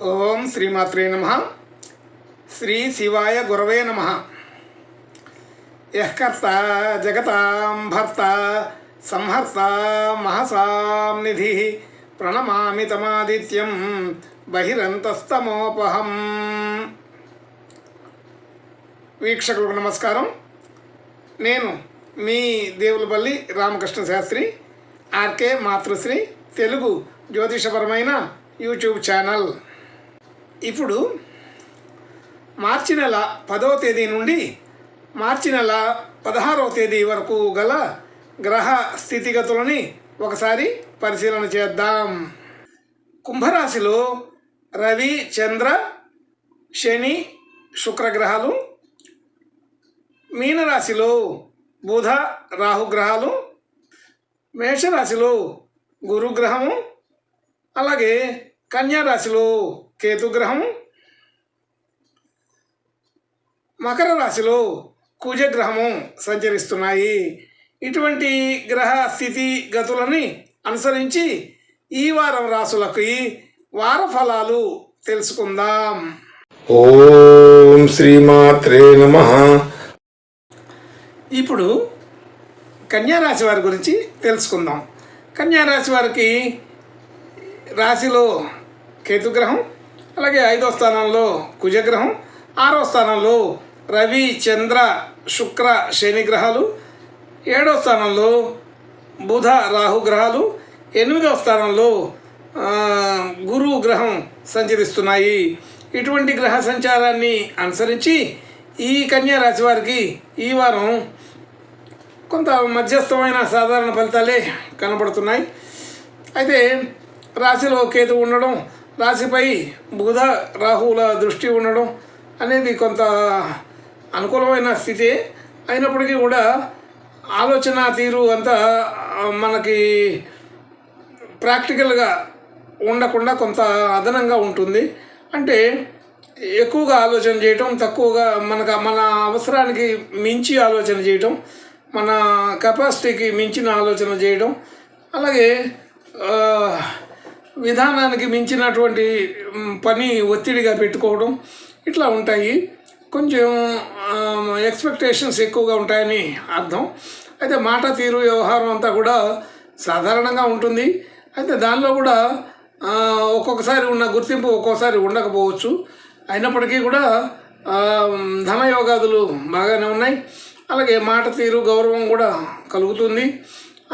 ఓం శ్రీమాత్రే నమః. శ్రీ శివాయ గురవే నమః. యః కర్తా జగతాం భర్తా సంహర్తా మహసాం నిధిః ప్రణమామి తమాదిత్యం బహిరంతస్తమోపహం. వీక్షకులకు నమస్కారం. నేను మీ దేవులపల్లి రామకృష్ణ శాస్త్రి, ఆర్కే మాతృశ్రీ తెలుగు జ్యోతిషపరమైన యూట్యూబ్ ఛానల్. ఇప్పుడు మార్చి నెల 10వ తేదీ నుండి మార్చి నెల 16వ తేదీ వరకు గల గ్రహ స్థితిగతులని ఒకసారి పరిశీలన చేద్దాం. కుంభరాశిలో రవి, చంద్ర, శని, శుక్రగ్రహాలు. మీనరాశిలో బుధ, రాహుగ్రహాలు. మేషరాశిలో గురుగ్రహము. అలాగే కన్యారాశిలో కేతుగ్రహము. మకర రాశిలో కుజగ్రహము సంచరిస్తున్నాయి. ఇటువంటి గ్రహ స్థితి గతులని అనుసరించి ఈ వారం రాశులకి వార ఫలాలు తెలుసుకుందాం. ఓం శ్రీమాత్రే నమః. ఇప్పుడు కన్యారాశి వారి గురించి తెలుసుకుందాం. కన్యారాశి వారికి రాశిలో కేతుగ్రహం, అలాగే 5వ స్థానంలో కుజగ్రహం, 6వ స్థానంలో రవి, చంద్ర, శుక్ర, శని గ్రహాలు, 7వ స్థానంలో బుధ, రాహు గ్రహాలు, 8వ స్థానంలో గురు గ్రహం సంచరిస్తున్నాయి. ఇటువంటి గ్రహ సంచారాన్ని అనుసరించి ఈ కన్యా రాశి వారికి ఈ వారం కొంత మధ్యస్థమైన సాధారణ ఫలితాలే కనబడుతున్నాయి. అయితే రాశిలో కేతు ఉండడం, రాశిపై బుధ, రాహువుల దృష్టి ఉండడం అనేది కొంత అనుకూలమైన స్థితి అయినప్పటికీ కూడా ఆలోచన తీరు అంతా మనకి ప్రాక్టికల్గా ఉండకుండా కొంత అదనంగా ఉంటుంది. అంటే ఎక్కువగా ఆలోచన చేయటం, తక్కువగా మన అవసరానికి మించి ఆలోచన చేయటం, మన కెపాసిటీకి మించిన ఆలోచన చేయడం, అలాగే విధానానికి మించినటువంటి పని ఒత్తిడిగా పెట్టుకోవడం ఇట్లా ఉంటాయి. కొంచెం ఎక్స్పెక్టేషన్స్ ఎక్కువగా ఉంటాయని అర్థం. అయితే మాట తీరు, వ్యవహారం అంతా కూడా సాధారణంగా ఉంటుంది. అయితే దానిలో కూడా ఒక్కొక్కసారి ఉన్న గుర్తింపు ఒక్కోసారి ఉండకపోవచ్చు. అయినప్పటికీ కూడా ధనయోగాదులు బాగానే ఉన్నాయి. అలాగే మాట తీరు, గౌరవం కూడా కలుగుతుంది.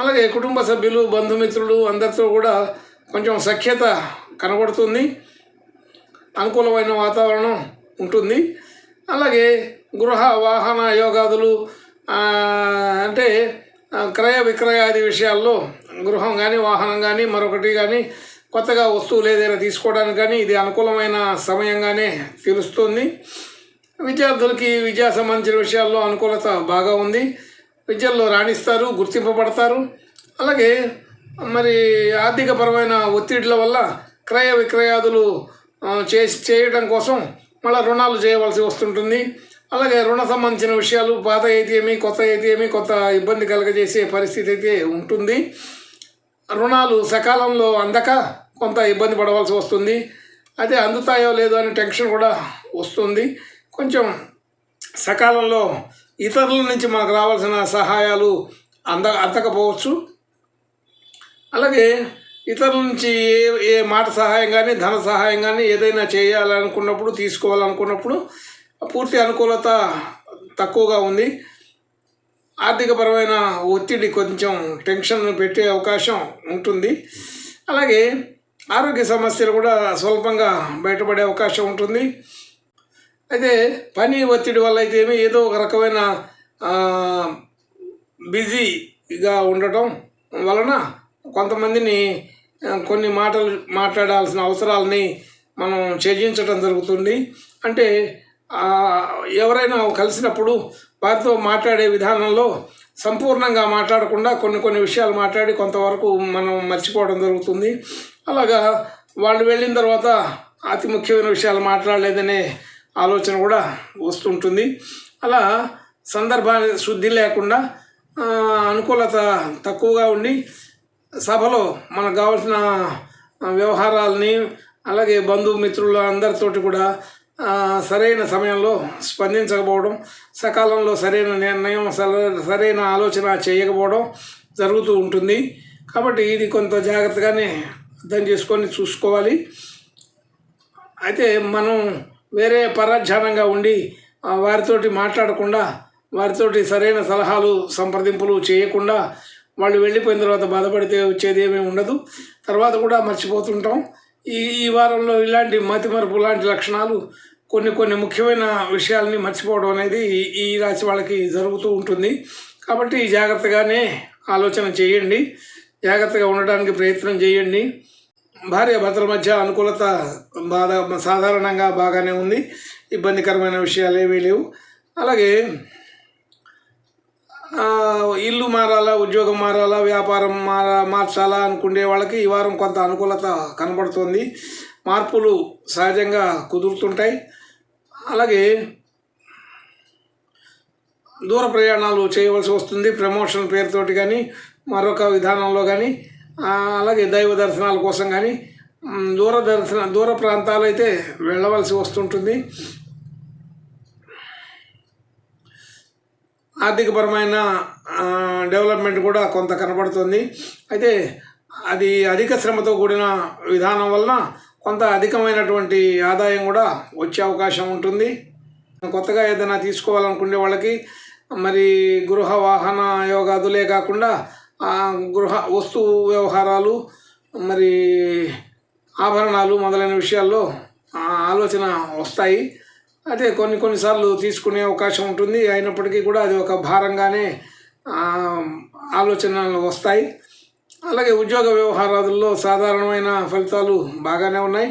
అలాగే కుటుంబ సభ్యులు, బంధుమిత్రులు అందరితో కూడా కొంచెం సఖ్యత కనబడుతుంది. అనుకూలమైన వాతావరణం ఉంటుంది. అలాగే గృహ వాహన యోగాదులు అంటే క్రయ విక్రయాది విషయాల్లో గృహం కానీ, వాహనం కానీ, మరొకటి కానీ, కొత్తగా వస్తువులు ఏదైనా తీసుకోవడానికి కానీ ఇది అనుకూలమైన సమయంగానే తెలుస్తుంది. విద్యార్థులకి విద్యా సంబంధించిన విషయాల్లో అనుకూలత బాగా ఉంది. విద్యల్లో రాణిస్తారు, గుర్తింపబడతారు. అలాగే మరి ఆర్థికపరమైన ఒత్తిడిల వల్ల క్రయ విక్రయాదులు చేయడం కోసం మళ్ళీ రుణాలు చేయవలసి వస్తుంటుంది. అలాగే రుణ సంబంధించిన విషయాలు పాత అయితే ఏమి, కొత్త అయితే ఏమి, కొత్త ఇబ్బంది కలగజేసే పరిస్థితి అయితే ఉంటుంది. రుణాలు సకాలంలో అందక కొంత ఇబ్బంది పడవలసి వస్తుంది. అదే అందుతాయో లేదో అని టెన్షన్ కూడా వస్తుంది. కొంచెం సకాలంలో ఇతరుల నుంచి మనకు రావాల్సిన సహాయాలు అందకపోవచ్చు. అలాగే ఇతరుల నుంచి ఏ మాట సహాయం కానీ, ధన సహాయం కానీ ఏదైనా చేయాలనుకున్నప్పుడు, తీసుకోవాలనుకున్నప్పుడు పూర్తి అనుకూలత తక్కువగా ఉంది. ఆర్థికపరమైన ఒత్తిడి కొంచెం టెన్షన్ పెట్టే అవకాశం ఉంటుంది. అలాగే ఆరోగ్య సమస్యలు కూడా స్వల్పంగా బయటపడే అవకాశం ఉంటుంది. అయితే పని ఒత్తిడి వల్ల అయితే ఏదో ఒక రకమైన బిజీగా ఉండటం వలన కొంతమందిని కొన్ని మాటలు మాట్లాడాల్సిన అవసరాలని మనం త్యజించడం జరుగుతుంది. అంటే ఎవరైనా కలిసినప్పుడు వారితో మాట్లాడే విధానంలో సంపూర్ణంగా మాట్లాడకుండా కొన్ని విషయాలు మాట్లాడి కొంతవరకు మనం మర్చిపోవడం జరుగుతుంది. అలాగా వాళ్ళు వెళ్ళిన తర్వాత అతి ముఖ్యమైన విషయాలు మాట్లాడలేదనే ఆలోచన కూడా వస్తుంటుంది. అలా సందర్భాన్ని శుద్ధి లేకుండా అనుకూలత తక్కువగా ఉండి సభలో మనకు కావాల్సిన వ్యవహారాలని అలాగే బంధుమిత్రులు అందరితోటి కూడా సరైన సమయంలో స్పందించకపోవడం, సకాలంలో సరైన నిర్ణయం, సరైన ఆలోచన చేయకపోవడం జరుగుతూ ఉంటుంది. కాబట్టి ఇది కొంత జాగ్రత్తగానే అర్థం చేసుకొని చూసుకోవాలి. అయితే మనం వేరే పరధ్యానంగా ఉండి వారితోటి మాట్లాడకుండా, వారితోటి సరైన సలహాలు సంప్రదింపులు చేయకుండా వాళ్ళు వెళ్ళిపోయిన తర్వాత బాధపడితే వచ్చేది ఏమీ ఉండదు. తర్వాత కూడా మర్చిపోతుంటాం. ఈ వారంలో ఇలాంటి మతిమరుపు లాంటి లక్షణాలు కొన్ని ముఖ్యమైన విషయాలని మర్చిపోవడం అనేది ఈ రాశి వాళ్ళకి జరుగుతూ ఉంటుంది. కాబట్టి జాగ్రత్తగానే ఆలోచన చేయండి, జాగ్రత్తగా ఉండడానికి ప్రయత్నం చేయండి. భార్యాభర్తల మధ్య అనుకూలత సాధారణంగా బాగానే ఉంది, ఇబ్బందికరమైన విషయాలు ఏమీ లేవు. అలాగే ఇల్లు మారాలా, ఉద్యోగం మారాలా, వ్యాపారం మార్చాలా అనుకునే వాళ్ళకి ఈ వారం కొంత అనుకూలత కనబడుతుంది. మార్పులు సహజంగా కుదురుతుంటాయి. అలాగే దూర ప్రయాణాలు చేయవలసి వస్తుంది, ప్రమోషన్ పేరుతోటి కానీ మరొక విధానంలో కానీ. అలాగే దైవ దర్శనాల కోసం కానీ దూర ప్రాంతాలు అయితే వెళ్ళవలసి వస్తుంటుంది. ఆర్థికపరమైన డెవలప్మెంట్ కూడా కొంత కనబడుతుంది. అయితే అది అధిక శ్రమతో కూడిన విధానం వలన కొంత అధికమైనటువంటి ఆదాయం కూడా వచ్చే అవకాశం ఉంటుంది. కొత్తగా ఏదైనా తీసుకోవాలనుకునే వాళ్ళకి మరి గృహ వాహన యోగాదులే కాకుండా గృహ వస్తు వ్యవహారాలు, మరి ఆభరణాలు మొదలైన విషయాల్లో ఆలోచన వస్తాయి. అదే కొన్నిసార్లు తీసుకునే అవకాశం ఉంటుంది. అయినప్పటికీ కూడా అది ఒక భారంగానే ఆలోచనలు వస్తాయి. అలాగే ఉద్యోగ వ్యవహారాలలో సాధారణమైన ఫలితాలు బాగానే ఉన్నాయి.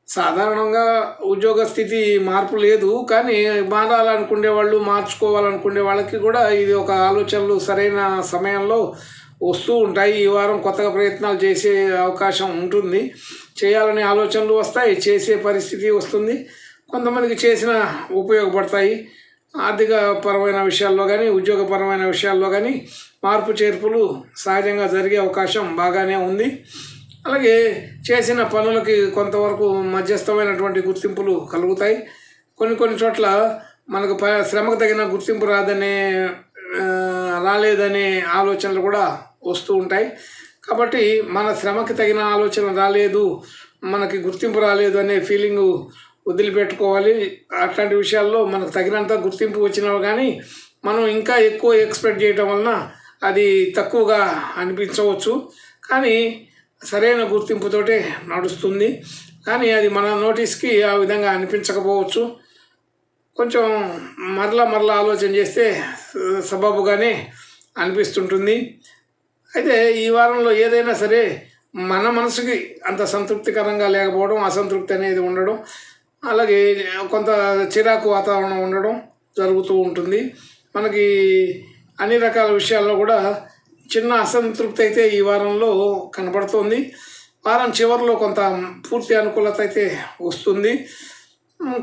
సాధారణంగా ఉద్యోగ స్థితి మార్పు లేదు, కానీ మారాలనుకునే వాళ్ళు, మార్చుకోవాలనుకునే వాళ్ళకి కూడా ఇది ఒక ఆలోచనలు సరైన సమయంలో వస్తూ ఉంటాయి. ఈ వారం కొత్తగా ప్రయత్నాలు చేసే అవకాశం ఉంటుంది. చేయాలనే ఆలోచనలు వస్తాయి, చేసే పరిస్థితి వస్తుంది. కొంతమందికి చేసిన ఉపయోగపడతాయి. ఆర్థిక పరమైన విషయాల్లో కానీ, ఉద్యోగపరమైన విషయాల్లో కానీ మార్పు చేర్పులు సహజంగా జరిగే అవకాశం బాగానే ఉంది. అలాగే చేసిన పనులకి కొంతవరకు మధ్యస్థమైనటువంటి గుర్తింపులు కలుగుతాయి. కొన్ని చోట్ల మనకు శ్రమకు తగిన గుర్తింపు రాలేదనే ఆలోచనలు కూడా వస్తూ ఉంటాయి. కాబట్టి మన శ్రమకి తగిన ఆలోచన రాలేదు, మనకి గుర్తింపు రాలేదు అనే ఫీలింగు వదిలిపెట్టుకోవాలి. అట్లాంటి విషయాల్లో మనకు తగినంత గుర్తింపు వచ్చినా కానీ మనం ఇంకా ఎక్కువ ఎక్స్పెక్ట్ చేయడం వలన అది తక్కువగా అనిపించవచ్చు. కానీ సరైన గుర్తింపుతోటే నడుస్తుంది. కానీ అది మన నోటీస్కి ఆ విధంగా అనిపించకపోవచ్చు. కొంచెం మరలా ఆలోచన చేస్తే సబబుగానే అనిపిస్తుంటుంది. అయితే ఈ వారంలో ఏదైనా సరే మన మనసుకి అంత సంతృప్తికరంగా లేకపోవడం, అసంతృప్తి అనేది ఉండడం, అలాగే కొంత చిరాకు వాతావరణం ఉండడం జరుగుతూ ఉంటుంది. మనకి అన్ని రకాల విషయాల్లో కూడా చిన్న అసంతృప్తి అయితే ఈ వారంలో కనపడుతుంది. వారం చివరిలో కొంత పూర్తి అనుకూలత అయితే వస్తుంది.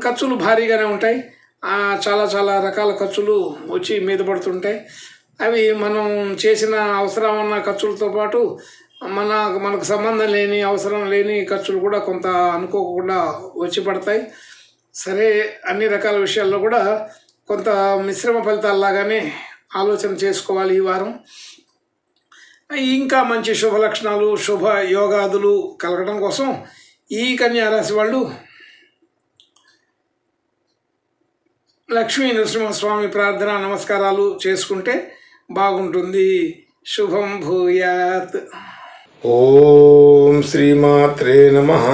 ఖర్చులు భారీగానే ఉంటాయి. చాలా రకాల ఖర్చులు వచ్చి మీద పడుతుంటాయి. అవి మనం చేసిన అవసరం ఉన్న ఖర్చులతో పాటు మనకు సంబంధం లేని, అవసరం లేని ఖర్చులు కూడా కొంత అనుకోకుండా వచ్చి పడతాయి. సరే, అన్ని రకాల విషయాల్లో కూడా కొంత మిశ్రమ ఫలితాల్లాగానే ఆలోచన చేసుకోవాలి ఈ వారం. ఇంకా మంచి శుభ లక్షణాలు, శుభ యోగాదులు కలగడం కోసం ఈ కన్యా రాశి వాళ్ళు లక్ష్మీ నరసింహస్వామి ప్రార్థన, నమస్కారాలు చేసుకుంటే బాగుంటుంది. శుభం భూయాత్. ఓం శ్రీమాత్రే నమః.